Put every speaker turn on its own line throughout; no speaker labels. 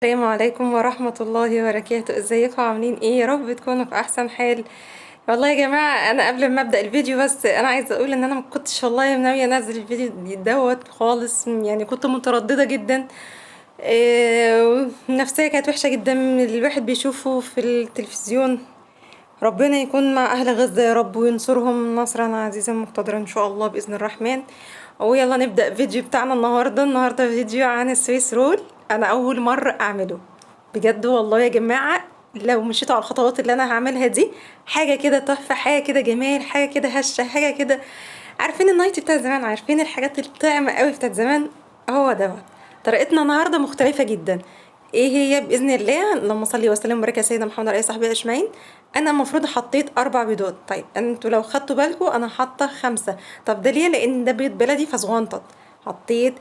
السلام عليكم ورحمة الله وبركاته. ازيكم عاملين ايه؟ يا رب تكونوا في احسن حال. والله يا جماعة، انا قبل ما ابدأ الفيديو بس انا عايزة اقول ان انا ما كنتش والله ناوية انزل الفيديو دوت خالص، يعني كنت مترددة جدا. النفسية كانت وحشة جدا من اللي الواحد بيشوفه في التلفزيون. ربنا يكون مع اهل غزة يا رب وينصرهم نصرا عزيزا مقتدرا ان شاء الله باذن الرحمن. ويلا نبدا فيديو بتاعنا النهارده فيديو عن السويس رول. انا اول مره اعمله بجد والله يا جماعه. لو مشيتوا على الخطوات اللي انا هعملها دي، حاجه كده تحفه، حاجه كده جمال، حاجه كده هشه، حاجه كده. عارفين النايتي بتاع زمان؟ عارفين الحاجات اللي بتطعم قوي بتاعت زمان؟ هو ده. طريقتنا النهارده مختلفه جدا. ايه هي؟ باذن الله، اللهم صل وسلم وبارك على سيدنا محمد وعلى اله وصحبه اجمعين. انا المفروض حطيت 4 بيضات. طيب انتوا لو خدتوا بالكم انا حاطه 5. طب ده ليه؟ لان ده بيض بلدي فصغنطط. حطيت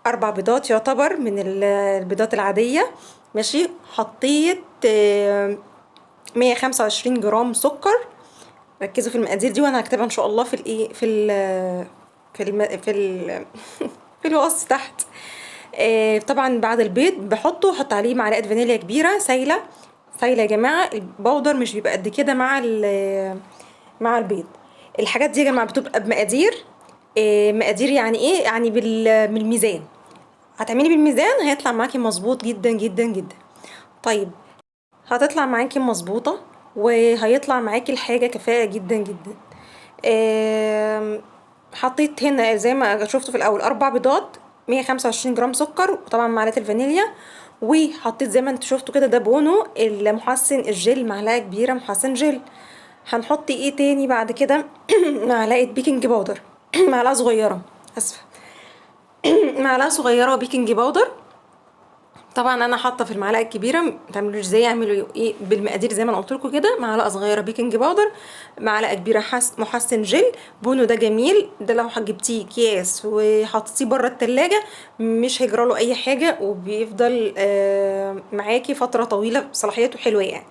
4 بيضات يعتبر من البيضات العاديه. ماشي. حطيت 125 جرام سكر. ركزوا في المقادير دي وانا هكتبها ان شاء الله في الايه في الوصف تحت. طبعا بعد البيض بحط عليه معلقه فانيليا كبيره سايله. سايله يا جماعه، البودر مش بيبقى قد كده مع البيض. الحاجات دي يا جماعه بتبقى بمقادير. مقادير يعني ايه؟ يعني بالميزان. هتعملي بالميزان هيطلع معاكي مظبوط جدا جدا جدا. طيب، هتطلع معاكي مظبوطه وهيطلع معاكي الحاجه كفاءه جدا جدا. حطيت هنا زي ما شفتوا في الاول 4 بيضات، 125 جرام سكر، وطبعا معلقه الفانيليا. وحطيت زي ما انتوا شفتوا كده، ده بونو المحسن الجل، معلقه كبيره محسن جل. هنحط ايه تاني بعد كده؟ معلقه بيكنج باودر. معلقه صغيره، اسفه. معلقه صغيره بيكنج باودر. طبعا انا حاطه في المعلقه الكبيره، ما تعملوش زي، اعملوا ايه بالمقادير زي ما انا قلت لكم كده. معلقه صغيره بيكنج باودر، معلقه كبيره محسن جل. بونو ده جميل، ده لو جبتيه اكياس وحطيتيه بره التلاجة مش هيجرى له اي حاجه، وبيفضل معاكي فتره طويله، صلاحيته حلوه يعني.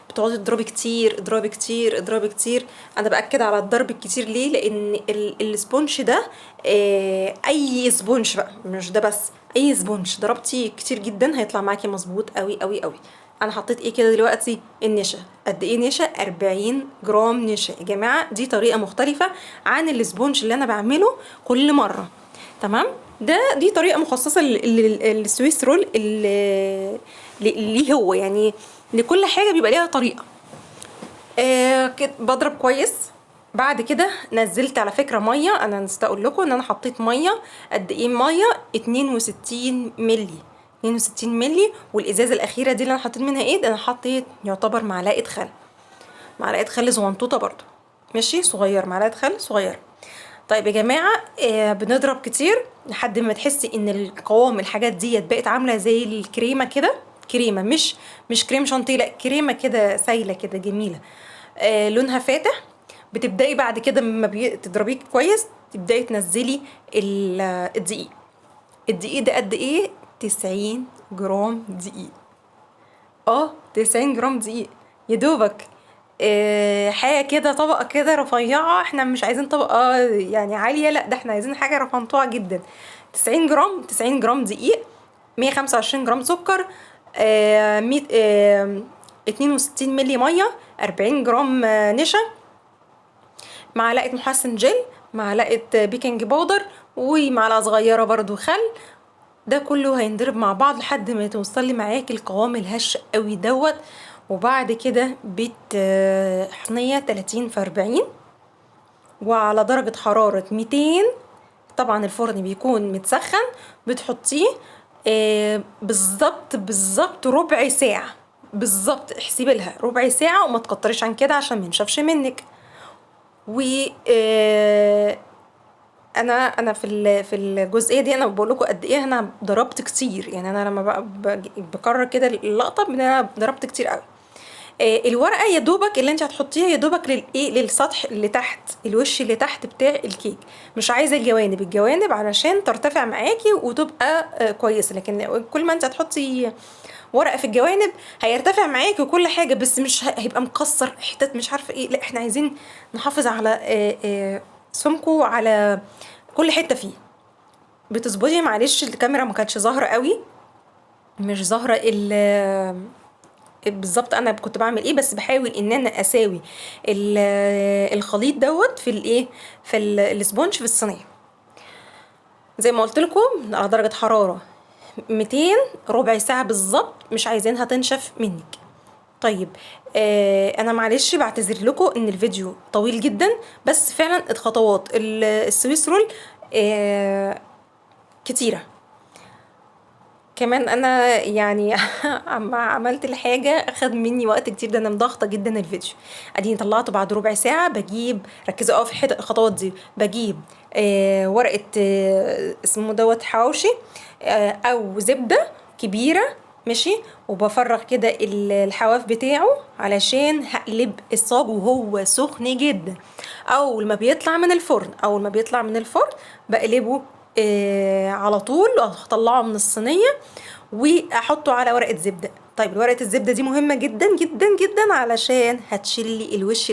بتقعدي تضربي كتير، اضربي كتير، اضربي كتير. انا باكد على الضرب الكتير ليه؟ لان السبونج ده، اي سبونج بقى مش ده بس، اي سبونج ضربتي كتير جدا هيطلع معاكي مظبوط قوي قوي قوي. انا حطيت ايه كده دلوقتي؟ النشا. قد ايه نشا؟ 40 جرام نشا يا جماعه. دي طريقه مختلفه عن السبونج اللي انا بعمله كل مره. تمام. دي طريقه مخصصه للسويس رول، اللي هو يعني لكل حاجه بيبقى ليها طريقه. كده بضرب كويس. بعد كده نزلت على فكره ميه، انا نسيت اقول لكم ان انا حطيت ميه. قد ايه ميه؟ 62 ملي. 62 ملي. والازازه الاخيره دي اللي انا حطيت منها ايه؟ ده انا حطيت يعتبر معلقه خل. معلقه خل صغنطوطه برضو. ماشي، صغير، معلقه خل صغيره. طيب يا جماعه، بنضرب كتير لحد ما تحسي ان القوام الحاجات ديت بقت عامله زي الكريمه كده. كريمه، مش كريم شانتيه، لا كريمه كده سايله كده جميله. لونها فاتح. بتبداي بعد كده لما تضربيه كويس تبداي تنزلي الدقيق. الدقيق ده قد ايه؟ 90 جرام دقيق. 90 جرام دقيق. يا دوبك. حاجه كده، طبقه كده رفيعه، احنا مش عايزين طبقه يعني عاليه، لا ده احنا عايزين حاجه رفنطوعه جدا. 90 جرام، 90 جرام دقيق، 125 جرام سكر، 100 62 ملي ميه، 40 جرام نشا، معلقه محسن جل، معلقه بيكنج باودر، ومعلقه صغيره برضو خل. ده كله هينضرب مع بعض لحد ما توصلي معاكي القوام الهش قوي دوت. وبعد كده حصنية 30 في 40 وعلى درجة حرارة 200. طبعا الفرن بيكون متسخن. بتحطيه بالظبط ربع ساعة. بالظبط احسبي لها ربع ساعة، وما تكتريش عن كده عشان ما ينشفش منك. و انا في الجزئيه دي انا بقول لكم قد ايه انا ضربت كتير. يعني انا لما بكرر كده اللقطه ان انا ضربت كتير قوي. الورقه يا دوبك اللي انت هتحطيها يا دوبك للسطح اللي تحت، الوش اللي تحت بتاع الكيك. مش عايزه الجوانب علشان ترتفع معاكي وتبقى كويسه. لكن كل ما انت هتحطي ورقه في الجوانب هيرتفع معاكي وكل حاجه، بس مش هيبقى مكسر حتت مش عارفه ايه. لا احنا عايزين نحافظ على سمكه، على كل حته فيه. بتظبطي. معلش الكاميرا ما كانتش ظاهره قوي. مش ظاهرة بالظبط انا كنت بعمل ايه، بس بحاول ان انا اساوي الخليط دوت في الايه، في الاسبونج في الصينيه. زي ما قلت لكم على درجه حراره 200، ربع ساعه بالظبط، مش عايزينها تنشف منك. طيب انا معلش بعتذر لكم ان الفيديو طويل جدا، بس فعلا الخطوات السويس رول كتيره. كمان انا يعني اما عملت الحاجه اخد مني وقت كتير، ده انا مضغطه جدا الفيديو. اديني طلعته بعد ربع ساعه. بجيب، ركزوا في الخطوات دي. بجيب ورقه اسمه دوت حواوشي او زبده كبيره، ماشي، وبفرغ كده الحواف بتاعه علشان هقلب الصاج وهو سخن جدا. اول ما بيطلع من الفرن بقلبه على طول، اطلعه من الصينيه واحطه على ورقه زبده. طيب ورقه الزبده دي مهمه جدا جدا جدا علشان هتشيل لي الوش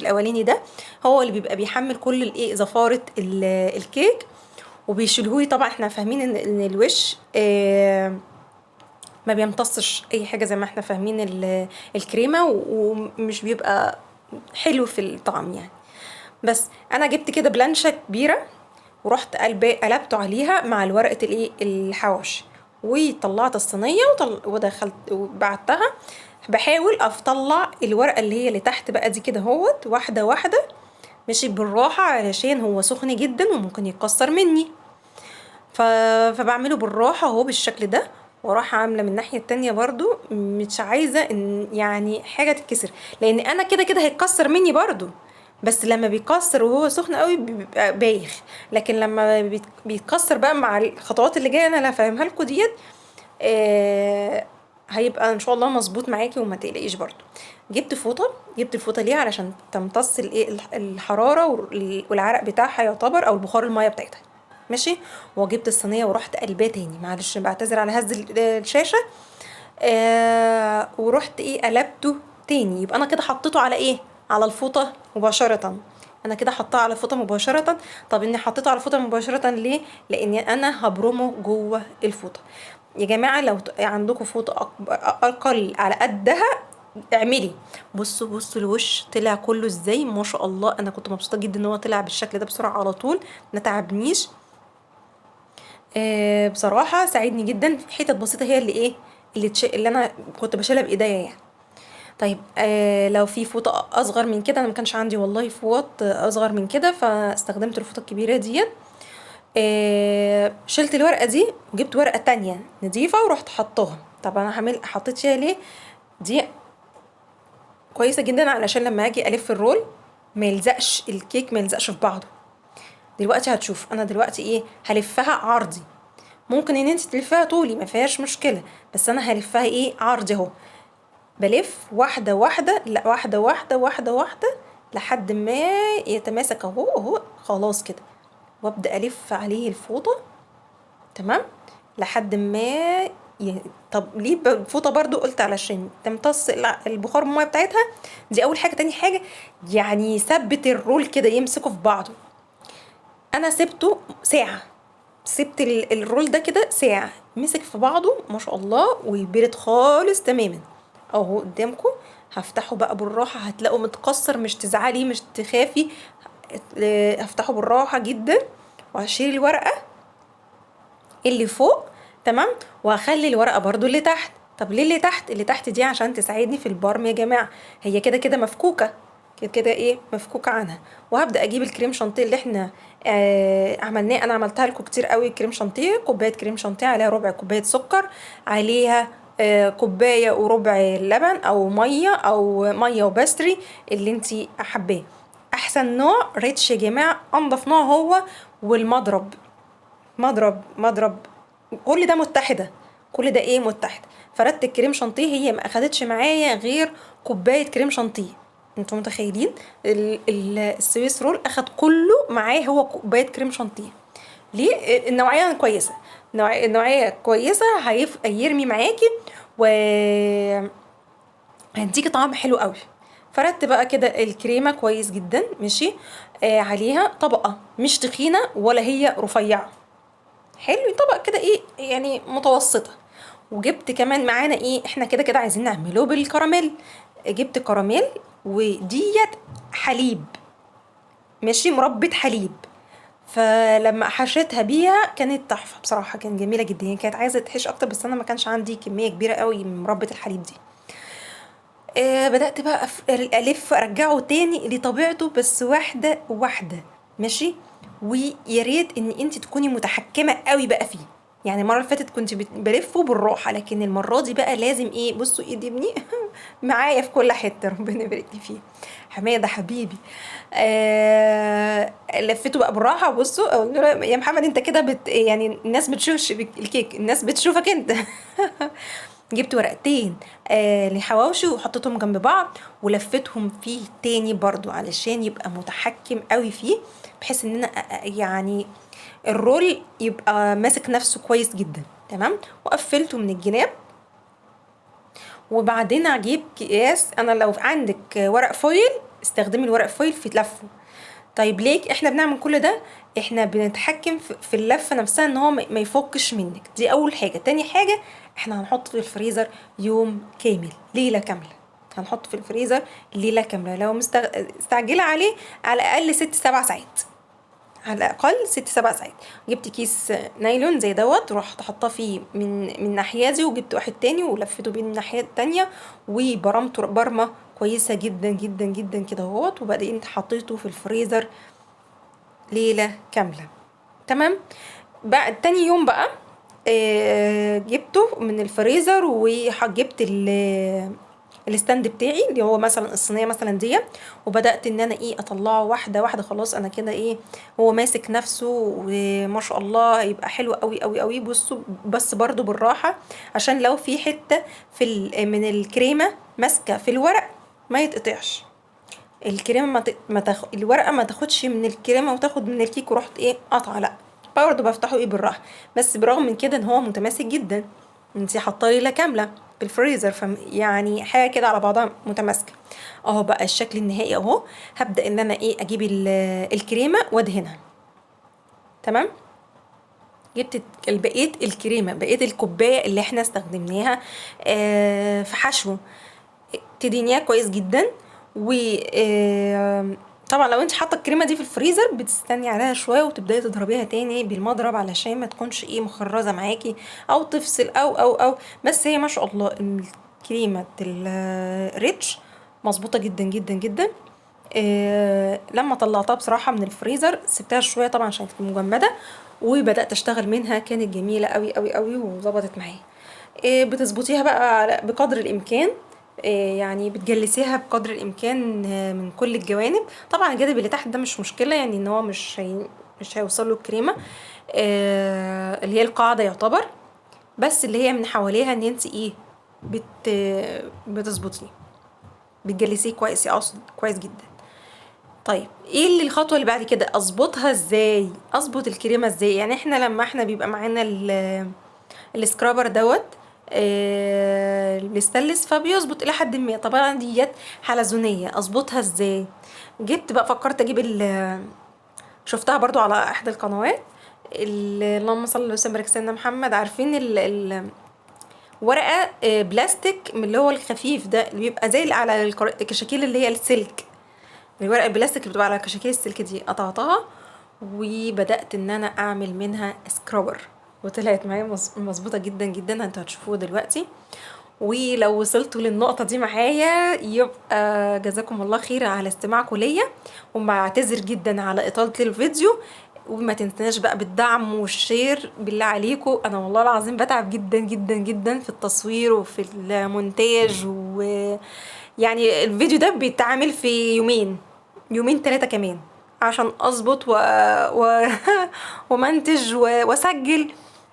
الاولاني ده هو اللي بيبقى بيحمل كل الايه زفاره الكيك، وبيشيلهولي. طبعا احنا فاهمين ان الوش ما بيمتصش اي حاجه زي ما احنا فاهمين الكريمه، ومش بيبقى حلو في الطعم يعني. بس انا جبت كده بلانشه كبيره، ورحت قلبته عليها مع الورقه الايه الحواوشي، وطلعت الصينيه ودخلت وبعتها. بحاول اطلع الورقه اللي تحت بقى دي كده اهوت، واحده واحده، ماشي، بالراحه علشان هو سخن جدا وممكن يتكسر مني. فبعمله بالراحه اهو بالشكل ده، واروح عامله من الناحيه التانية برضو، مش عايزه ان يعني حاجه تتكسر، لان انا كده كده هيتكسر مني برضو. بس لما بيتكسر وهو سخن قوي بيبقى بايخ، لكن لما بيتكسر بقى مع الخطوات اللي جايه انا اللي هفهمها لكم ديت هيبقى ان شاء الله مظبوط معاكي وما تقلقيش برضو. جبت الفوطه ليه؟ علشان تمتص الايه الحراره والعرق بتاعها يعتبر، او البخار الميه بتاعتها، ماشي. وجبت الصينيه ورحت قلباه تاني، معلش بعتذر على هز الشاشه. ورحت ايه قلبته تاني. يبقى انا كده حطيته على ايه؟ على الفوطه مباشره. انا كده حطاه على الفوطه مباشره. طب اني حطيته على الفوطه مباشره ليه؟ لاني انا هبرمه جوه الفوطه. يا جماعه لو عندكم فوطه اقل على قدها اعملي. بصوا الوش طلع كله ازاي، ما شاء الله. انا كنت مبسوطه جدا ان هو طلع بالشكل ده بسرعه على طول، ما تعبنيش. بصراحه ساعدني جدا في حتت بسيطه، هي اللي ايه اللي انا كنت بشيلها بايديا يعني. طيب لو في فوطه اصغر من كده، انا ما كانش عندي والله فوط اصغر من كده، فاستخدمت الفوطه الكبيره ديت. شلت الورقه دي وجبت ورقه تانية نظيفه ورحت حطاها. طب انا حطيت فيها ليه؟ دي كويسه جدا علشان لما اجي الف الرول ما يلزقش الكيك، ما يلزقش في بعضه. دلوقتي هتشوف انا دلوقتي ايه، هلفها عرضي. ممكن ان انت تلفها طولي ما فيهاش مشكله، بس انا هلفها ايه عرضي اهو. بلف واحده واحده، لا واحده واحده واحده واحده لحد ما يتماسك اهو خلاص كده، وابدا الف عليه الفوطه. تمام. لحد ما طب ليه الفوطه برضو؟ قلت علشان تمتص البخار الميه بتاعتها دي اول حاجه. تاني حاجه يعني ثبت الرول كده يمسكوا في بعضه. انا سبته ساعه، سبت الرول ده كده ساعه، مسك في بعضه ما شاء الله ويبرد خالص تماما. اهو قدامكم. هفتحه بقى بالراحه، هتلاقوا متكسر، مش تزعلي مش تخافي. هفتحه بالراحه جدا، وهشيل الورقه اللي فوق. تمام. وهخلي الورقه برضو اللي تحت. طب ليه اللي تحت؟ اللي تحت دي عشان تساعدني في البرم يا جماعه. هي كده كده مفكوكه، كده كده ايه مفكوكه عنها. وهبدا اجيب الكريم شانتيه اللي احنا عملناه. انا عملتها لكم كتير قوي. كريم شانتيه، كوبايه كريم شانتيه عليها ربع كوبايه سكر، عليها كوبايه وربع لبن او ميه وبستري اللي انتي حباه. احسن نوع ريتش يا جماعه، انضف نوع هو. والمضرب، مضرب كل ده متحده، كل ده ايه متحد. فردت الكريم شانتيه، هي ما اخدتش معايا غير كوبايه كريم شانتيه. انتوا متخيلين السويس رول اخد كله معاه هو كوبايه كريم شانتيه. ليه؟ النوعيه كويسه، النوعيه كويسه، هيرمي معاكي و هيديكي طعم حلو قوي. فردت بقى كده الكريمه كويس جدا، ماشي. عليها طبقه مش تخينه ولا هي رفيعه، حلو، طبق كده ايه يعني متوسطه. وجبت كمان معانا ايه، احنا كده كده عايزين نعمله بالكراميل. جبت كراميل وديت حليب، ماشي، مربى حليب. فلما حشيتها بيها كانت تحفه بصراحه، كانت جميله جدا. هي كانت عايزه تحش اكتر بس انا ما كانش عندي كميه كبيره قوي من مربى الحليب دي. بدأت بقى ألف أرجعه تاني لطبيعته، بس واحدة واحدة، ماشي. ويا ريت إن أنت تكوني متحكمة قوي بقى فيه. يعني المرة اللي فاتت كنت بلفه بالراحة، لكن المرة دي بقى لازم إيه، بصوا إيدي ابني معايا في كل حتة، ربنا يبارك لي فيه. حماده حبيبي. لفيته بقى بالراحه. بصوا أقول له يا محمد انت كده يعني الناس بتشوفش الكيك، الناس بتشوفك انت. جبت ورقتين لحواوشي وحطيتهم جنب بعض ولفتهم فيه تاني برضو علشان يبقى متحكم قوي فيه، بحيث ان انا يعني الرول يبقى ماسك نفسه كويس جدا. تمام. وقفلته من الجناب. وبعدين اجيب اكياس، انا لو عندك ورق فويل استخدمي الورق فويل في لفه. طيب ليه احنا بنعمل كل ده؟ احنا بنتحكم في اللفه نفسها ان هو ما يفكش منك. دي اول حاجه. تاني حاجه، احنا هنحط في الفريزر يوم كامل، ليله كامله. هنحط في الفريزر ليله كامله. لو مستعجله عليه على الاقل 6-7 ساعات، على الاقل 6-7 ساعات. جبت كيس نايلون زي دوت، ورحت حطاه فيه من ناحيه دي، وجبت واحد تاني ولفيته بين الناحيه التانيه، وبرمته برمه كويسه جدا جدا جدا كده اهوت. وبعدين حطيته في الفريزر ليله كامله. تمام. بعد تاني يوم بقى جبته من الفريزر، وجبت الستاند بتاعي اللي هو مثلا الصينيه مثلا دي، وبدات ان انا ايه اطلعه واحده واحده. خلاص انا كده ايه، هو ماسك نفسه وما شاء الله هيبقى حلو قوي قوي قوي. بصوا بس برضو بالراحه، عشان لو في حته من الكريمه ماسكه في الورق ما يتقطعش. الكريمه الورقه ما تاخدش من الكريمه وتاخد من الكيك ورحت ايه قطعه، لا. برضه بفتحه ايه بالراحه. بس برغم من كده ان هو متماسك جدا، انتي حاطه ليله كامله في الفريزر، يعني حاجه كده على بعضها متماسكه. اهو بقى الشكل النهائي اهو. هبدا ان انا ايه اجيب الكريمه وادهنها. تمام. جبت بقيه الكريمه، بقيه الكوبايه اللي احنا استخدمناها في حشو، تدينيها كويس جدا. و طبعا لو انت حاطه الكريمه دي في الفريزر بتستني عليها شويه وتبداي تضربيها تاني بالمضرب علشان ما تكونش ايه مخرزه معاكي او تفصل او. بس هي ما شاء الله الكريمه الريتش مظبوطه جدا جدا جدا. لما طلعتها بصراحه من الفريزر سبتها شويه طبعا عشان تكون مجمده، وبدات اشتغل منها. كانت جميله قوي قوي قوي وظبطت معايا. بتظبطيها بقى بقدر الامكان. يعني بتجلسيها بقدر الامكان من كل الجوانب. طبعا الجانب اللي تحت ده مش مشكله، يعني ان هو مش هيوصل له الكريمه اللي هي القاعده يعتبر، بس اللي هي من حواليها ان انت ايه بتظبطيه، بتجلسيه كويس، اقصد كويس جدا. طيب ايه اللي الخطوه اللي بعد كده؟ اظبطها ازاي؟ اظبط الكريمه ازاي؟ يعني احنا لما بيبقى معانا السكرابر دوت الستانلس فبيظبط الى حد ما. طبعا ديت حلزونيه، اظبطها ازاي؟ جبت بقى فكرت اجيب شفتها برضو على احدى القنوات اللهم صل وسلم على سيدنا محمد. عارفين ورقه بلاستيك من اللي هو الخفيف ده اللي بيبقى زي على الكشاكيل اللي هي السلك، الورقه البلاستيك اللي بتبقى على كشاكيل السلك دي. قطعتها وبدات ان انا اعمل منها سكرابر، وطلعت معايا مظبوطه جدا جدا، انتوا هتشوفوه دلوقتي. ولو وصلتوا للنقطة دي معايا يبقى جزاكم الله خير على استماعكم ليا، وبعتذر جدا على إطالة الفيديو. وما تنسناش بقى بالدعم والشير بالله عليكم. انا والله العظيم بتعب جدا جدا جدا في التصوير وفي المونتاج، يعني الفيديو ده بيتعمل في يومين 3 كمان عشان اظبط و... ومنتج واسجل.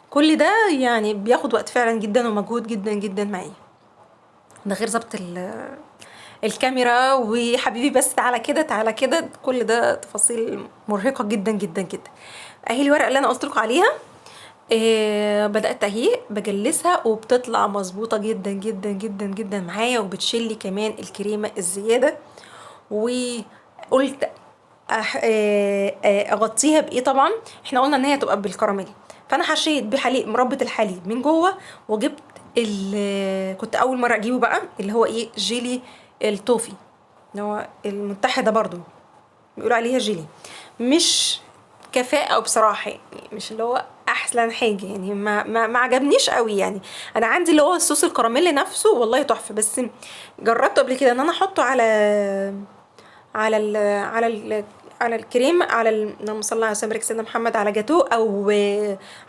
كل ده يعني بياخد وقت فعلا جدا ومجهود جدا جدا معايا، ده غير ظبط الكاميرا. وحبيبي بس تعالى كده تعالى كده، كل ده تفاصيل مرهقة جدا جدا جدا. اهي الورقة اللي انا قلت لكم عليها بدأت اهي بجلسها وبتطلع مظبوطة جدا جدا جدا جدا معايا، وبتشيلي كمان الكريمة الزيادة. وقلت اغطيها بايه؟ طبعا احنا قلنا ان هي تبقى بالكراميل، فانا حشيت بحليب مربى الحليب من جوه، وجبت كنت اول مره اجيبه بقى، اللي هو ايه، جيلي التوفي، اللي هو المتحده برضو بيقولوا عليها جيلي. مش كفاءة بصراحة، يعني مش اللي هو احسن حاجة، يعني ما عجبنيش قوي يعني. انا عندي اللي هو الصوص الكراميل نفسه والله تحفة، بس جربت قبل كده ان انا احطه على ال على ال على الكريم، اللهم صل على سيدنا محمد، على جاتو او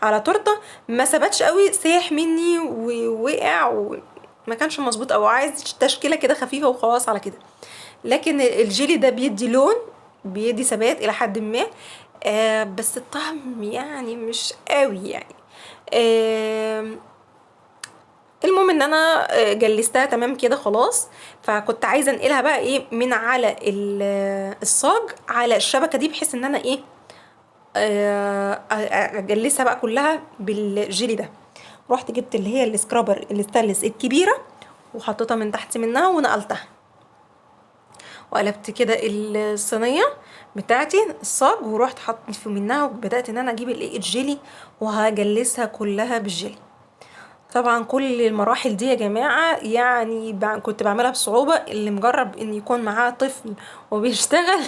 على تورته، ما ثبتش قوي، ساح مني ووقع وما كانش مظبوط، او عايز تشكيله كده خفيفه وخلاص على كده. لكن الجيلي ده بيدي لون، بيدي ثبات الى حد ما، بس الطعم يعني مش قوي يعني. آه المهم ان انا جلستها تمام كده خلاص. فكنت عايزه انقلها بقى ايه من على الصاج على الشبكه دي، بحيث ان انا ايه اجلسها بقى كلها بالجيلي ده. رحت جبت اللي هي السكرابر الستانلس الكبيره، وحطيتها من تحت منها ونقلتها، وقلبت كده الصينيه بتاعتي الصاج، ورحت حطيت في منها، وبدات ان انا اجيب الايه الجيلي وهجلسها كلها بالجيلي. طبعا كل المراحل دي يا جماعة يعني كنت بعملها بصعوبة. اللي مجرب ان يكون معاه طفل وبيشتغل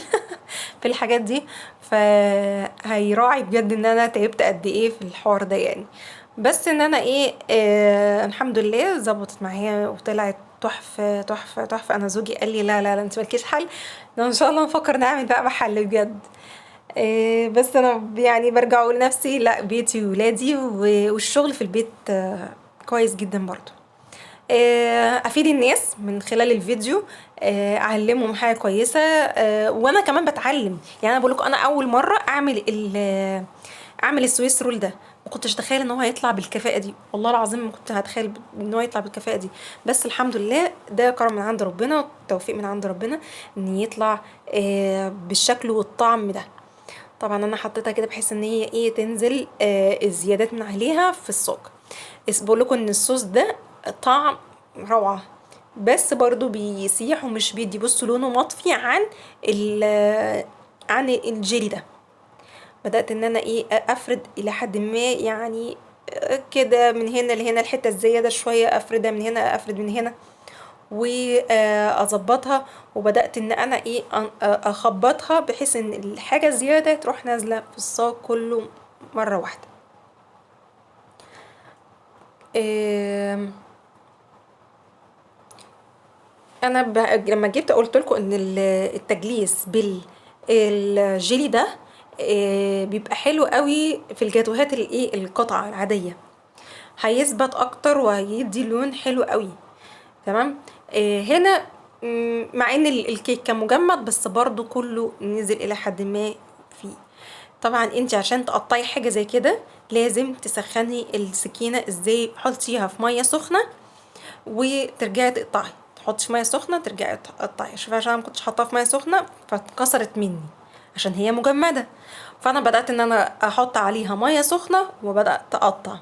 في الحاجات دي فهيراعي بجد ان انا تعبت قد ايه في الحوار ده يعني. بس ان انا ايه الحمد لله ظبطت معايا وطلعت تحفة تحفة تحفة. انا زوجي قال لي لا لا لا انت مالكيش حل، ده ان شاء الله نفكر نعمل بقى محل بجد. بس انا يعني برجع اقول لنفسي لا، بيتي وولادي والشغل في البيت كويس جدا برضو. افيد الناس من خلال الفيديو، اعلمهم حاجه كويسه، وانا كمان بتعلم. يعني انا بقول لكم انا اول مره اعمل السويس رول ده، ما كنتش اتخيل ان هو هيطلع بالكفاءه دي، والله العظيم ما كنت هتخيل ان هو يطلع بالكفاءه دي. بس الحمد لله ده كرم من عند ربنا وتوفيق من عند ربنا ان يطلع بالشكل والطعم ده. طبعا انا حطيتها كده بحيث ان هي ايه تنزل الزيادات من عليها في الصاج. بس بقول لكم ان الصوص ده طعم روعة، بس برضو بيسيح ومش بيدي، بصوا لونه مطفي عن الجيلي ده. بدأت ان انا ايه افرد الى حد ما يعني، كده من هنا لهنا الحتة الزيادة شوية افردها من هنا، افرد من هنا واظبطها. وبدأت ان انا ايه اخبطها بحيث ان الحاجة الزيادة تروح نازلة في الصاج كله مرة واحدة. آم، انا لما جيت قلت لكم ان التجليس بالجيلي ده بيبقى حلو قوي في الجاتوهات الايه القطعة العادية، هيثبت اكتر وهيدي لون حلو قوي. تمام. هنا مع ان الكيك كان مجمد بس برضو كله نزل الى حد ما فيه. طبعا انت عشان تقطعي حاجه زي كده لازم تسخني السكينه. ازاي؟ حطيها في ميه سخنه وترجعي تقطعي، تحطي في ميه سخنه ترجعي تقطعي. شوفي عشان أنا ما كنتش حاطاها في ميه سخنه فاتكسرت مني عشان هي مجمده. فانا بدات ان انا احط عليها ميه سخنه وبدات اقطع،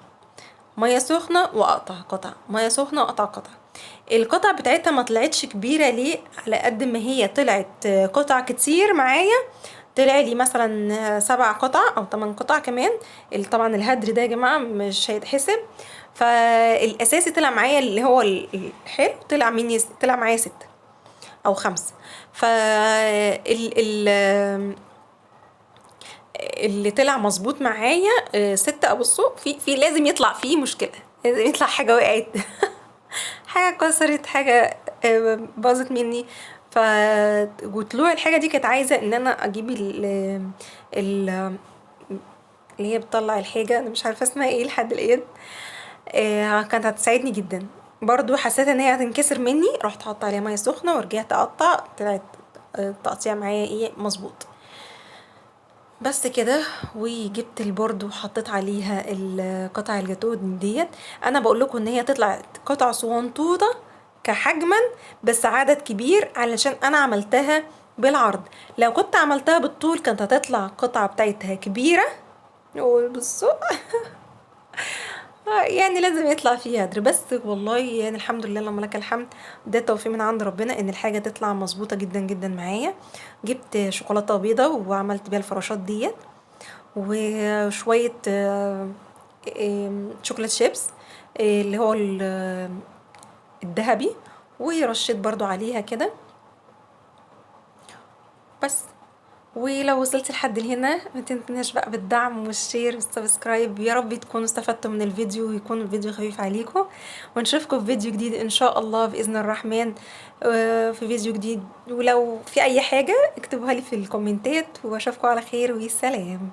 ميه سخنه واقطع قطع، ميه سخنه واقطع قطع. القطع بتاعتها ما طلعتش كبيره ليه، على قد ما هي طلعت قطع كتير معايا. طلع لي مثلا 7 قطع او 8 قطع كمان. طبعا الهدر ده يا جماعه مش هيتحسب. فالاساسي طلع معايا اللي هو الحلو، طلع معايا 6 او 5. ف اللي طلع مظبوط معايا 6. بصوا في لازم يطلع فيه مشكله، لازم يطلع حاجه وقعت حاجه كسرت، حاجه باظت مني. ف وطلوع الحاجه دي كانت عايزه ان انا اجيب ال اللي هي بتطلع الحاجه، انا مش عارفه اسمها ايه لحد الان. كانت هتساعدني جدا. برضو حسيت ان هي هتنكسر مني، رحت حاطه عليها ميه سخنه ورجعت اقطع، طلعت التقطيع معايا ايه مظبوط. بس كده. وجبت البورد وحطيت عليها قطع الجاتوه ديت. انا بقول لكم ان هي تطلع قطع صغنطوطه كحجما بس عدد كبير، علشان انا عملتها بالعرض. لو كنت عملتها بالطول كانت هتطلع القطعه بتاعتها كبيره. بصوا يعني لازم يطلع فيها هدر، بس والله يعني الحمد لله اللهم لك الحمد. ده توفيق من عند ربنا ان الحاجه تطلع مظبوطه جدا جدا معايا. جبت شوكولاته بيضه وعملت بيها الفراشات ديت، وشويه شوكولاته شيبس اللي هو الذهبي، ورشيت برضو عليها كده بس. ولو وصلت لحد هنا ما تنسناش بقى بالدعم والشير والسبسكرايب. يا رب تكونوا استفدتوا من الفيديو ويكون الفيديو خفيف عليكم، ونشوفكم في فيديو جديد ان شاء الله باذن الرحمن. في فيديو جديد، ولو في اي حاجة اكتبوها لي في الكومنتات، واشوفكم على خير، والسلام.